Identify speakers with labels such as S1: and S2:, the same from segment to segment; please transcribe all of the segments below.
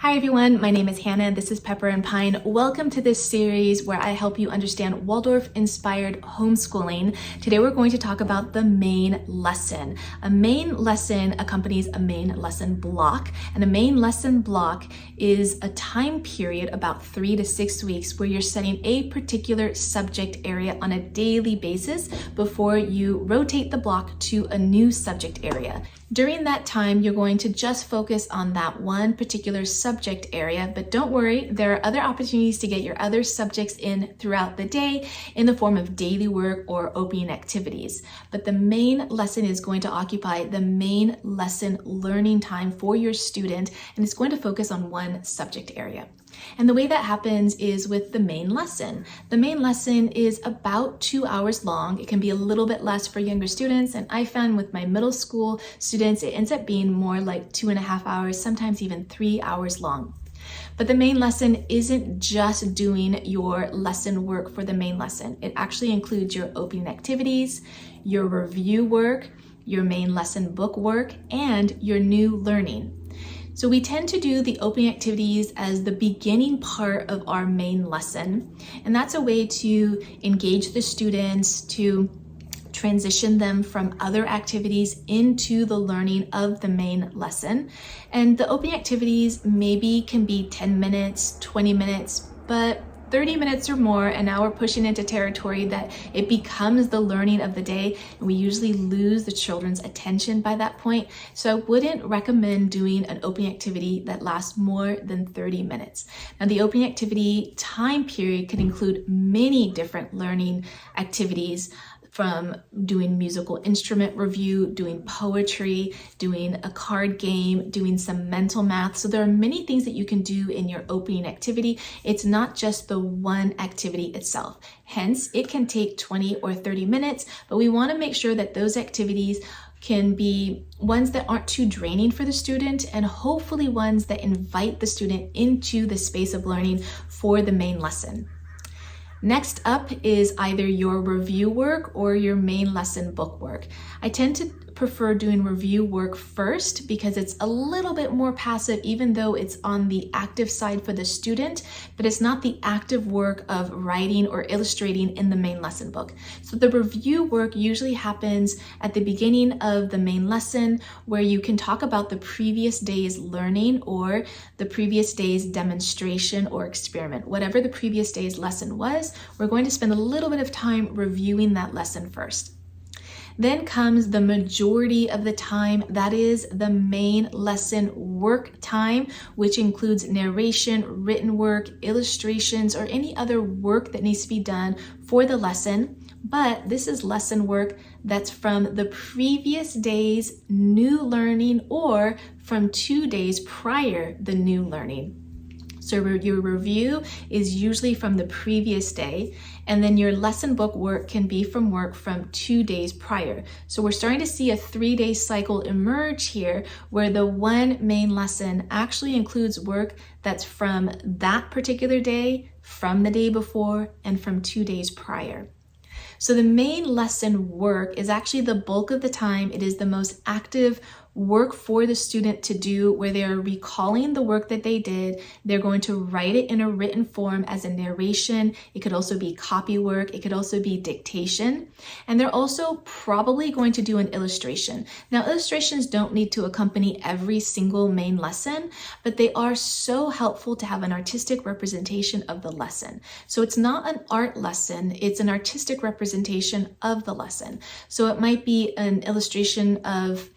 S1: Hi everyone, my name is Hannah. This is Pepper and Pine. Welcome to this series where I help you understand Waldorf-inspired homeschooling. Today we're going to talk about the main lesson. A main lesson accompanies a main lesson block, and a main lesson block is a time period about 3 to 6 weeks where you're setting a particular subject area on a daily basis before you rotate the block to a new subject area. During that time, you're going to just focus on that one particular subject area, but don't worry, there are other opportunities to get your other subjects in throughout the day in the form of daily work or opening activities. But the main lesson is going to occupy the main lesson learning time for your student, and it's going to focus on one subject area. And the way that happens is with the main lesson. The main lesson is about 2 hours long. It can be a little bit less for younger students, and I found with my middle school students, it ends up being more like 2.5 hours, sometimes even 3 hours long. But the main lesson isn't just doing your lesson work for the main lesson. It actually includes your opening activities, your review work, your main lesson book work, and your new learning. So we tend to do the opening activities as the beginning part of our main lesson, and that's a way to engage the students, to transition them from other activities into the learning of the main lesson. And the opening activities maybe can be 10 minutes, 20 minutes, but 30 minutes or more, and now we're pushing into territory that it becomes the learning of the day, and we usually lose the children's attention by that point. So I wouldn't recommend doing an opening activity that lasts more than 30 minutes. Now, the opening activity time period could include many different learning activities, from doing musical instrument review, doing poetry, doing a card game, doing some mental math. So there are many things that you can do in your opening activity. It's not just the one activity itself. Hence, it can take 20 or 30 minutes, but we want to make sure that those activities can be ones that aren't too draining for the student, and hopefully ones that invite the student into the space of learning for the main lesson. Next up is either your review work or your main lesson book work. I tend to prefer doing review work first because it's a little bit more passive, even though it's on the active side for the student, but it's not the active work of writing or illustrating in the main lesson book. So the review work usually happens at the beginning of the main lesson, where you can talk about the previous day's learning or the previous day's demonstration or experiment. Whatever the previous day's lesson was, we're going to spend a little bit of time reviewing that lesson first. Then comes the majority of the time, that is the main lesson work time, which includes narration, written work, illustrations, or any other work that needs to be done for the lesson. But this is lesson work that's from the previous day's new learning or from 2 days prior the new learning. So your review is usually from the previous day, and then your lesson book work can be from work from 2 days prior. So we're starting to see a 3-day cycle emerge here, where the one main lesson actually includes work that's from that particular day, from the day before, and from 2 days prior. So the main lesson work is actually the bulk of the time. It is the most active work for the student to do, where they're recalling the work that they did. They're going to write it in a written form as a narration. It could also be copy work. It could also be dictation. And they're also probably going to do an illustration. Now, illustrations don't need to accompany every single main lesson, but they are so helpful to have an artistic representation of the lesson. So it's not an art lesson, it's an artistic representation of the lesson. So it might be an illustration of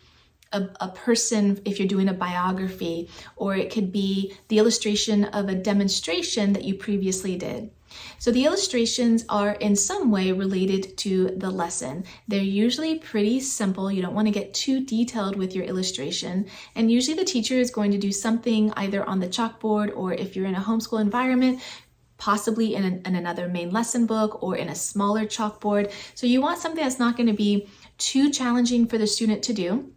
S1: a person if you're doing a biography, or it could be the illustration of a demonstration that you previously did. So the illustrations are in some way related to the lesson. They're usually pretty simple. You don't want to get too detailed with your illustration. And usually the teacher is going to do something either on the chalkboard, or if you're in a homeschool environment, possibly in another main lesson book or in a smaller chalkboard. So you want something that's not going to be too challenging for the student to do,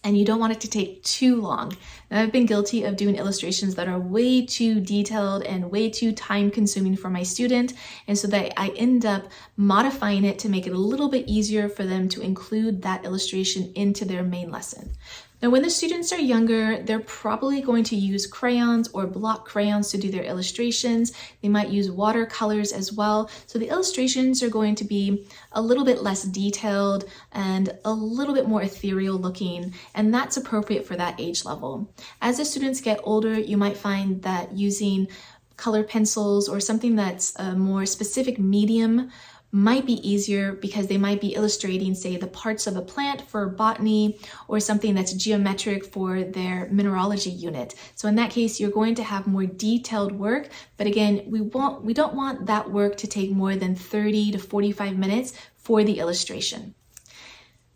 S1: and you don't want it to take too long. Now, I've been guilty of doing illustrations that are way too detailed and way too time consuming for my student, and so that I end up modifying it to make it a little bit easier for them to include that illustration into their main lesson. Now, when the students are younger, they're probably going to use crayons or block crayons to do their illustrations. They might use watercolors as well. So the illustrations are going to be a little bit less detailed and a little bit more ethereal looking, and that's appropriate for that age level. As the students get older, you might find that using color pencils or something that's a more specific medium might be easier because they might be illustrating, say, the parts of a plant for botany or something that's geometric for their mineralogy unit. So in that case, you're going to have more detailed work. But again, we don't want that work to take more than 30 to 45 minutes for the illustration.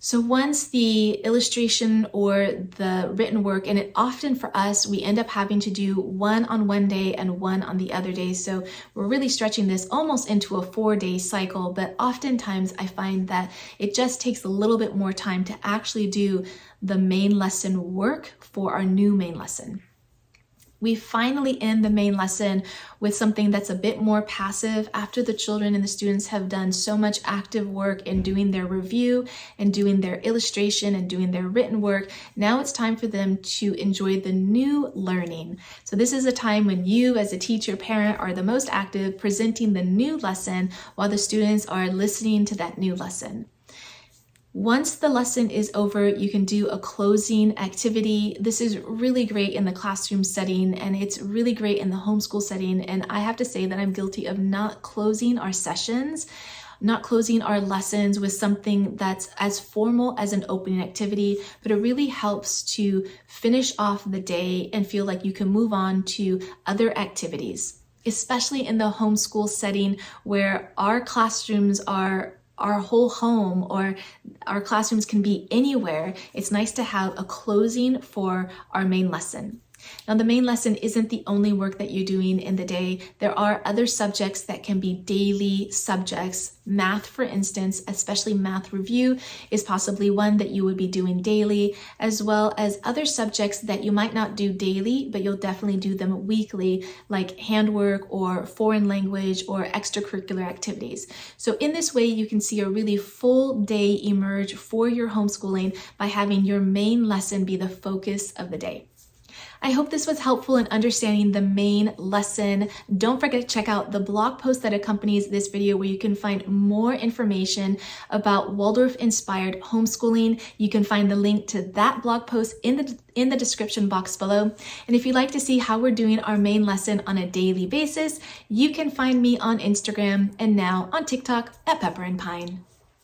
S1: So once the illustration or the written work, and it often for us, we end up having to do one on one day and one on the other day. So we're really stretching this almost into a 4-day cycle, but oftentimes I find that it just takes a little bit more time to actually do the main lesson work for our new main lesson. We finally end the main lesson with something that's a bit more passive after the children and the students have done so much active work in doing their review and doing their illustration and doing their written work. Now it's time for them to enjoy the new learning. So this is a time when you as a teacher, parent are the most active, presenting the new lesson while the students are listening to that new lesson. Once the lesson is over, you can do a closing activity. This is really great in the classroom setting, and it's really great in the homeschool setting. And I have to say that I'm guilty of not closing our sessions, not closing our lessons with something that's as formal as an opening activity, but it really helps to finish off the day and feel like you can move on to other activities, especially in the homeschool setting where our classrooms are our whole home, or our classrooms can be anywhere. It's nice to have a closing for our main lesson. Now, the main lesson isn't the only work that you're doing in the day. There are other subjects that can be daily subjects. Math, for instance, especially math review, is possibly one that you would be doing daily, as well as other subjects that you might not do daily, but you'll definitely do them weekly, like handwork or foreign language or extracurricular activities. So in this way, you can see a really full day emerge for your homeschooling by having your main lesson be the focus of the day. I hope this was helpful in understanding the main lesson. Don't forget to check out the blog post that accompanies this video where you can find more information about Waldorf-inspired homeschooling. You can find the link to that blog post in the description box below. And if you'd like to see how we're doing our main lesson on a daily basis, you can find me on Instagram and now on TikTok at Pepper and Pine.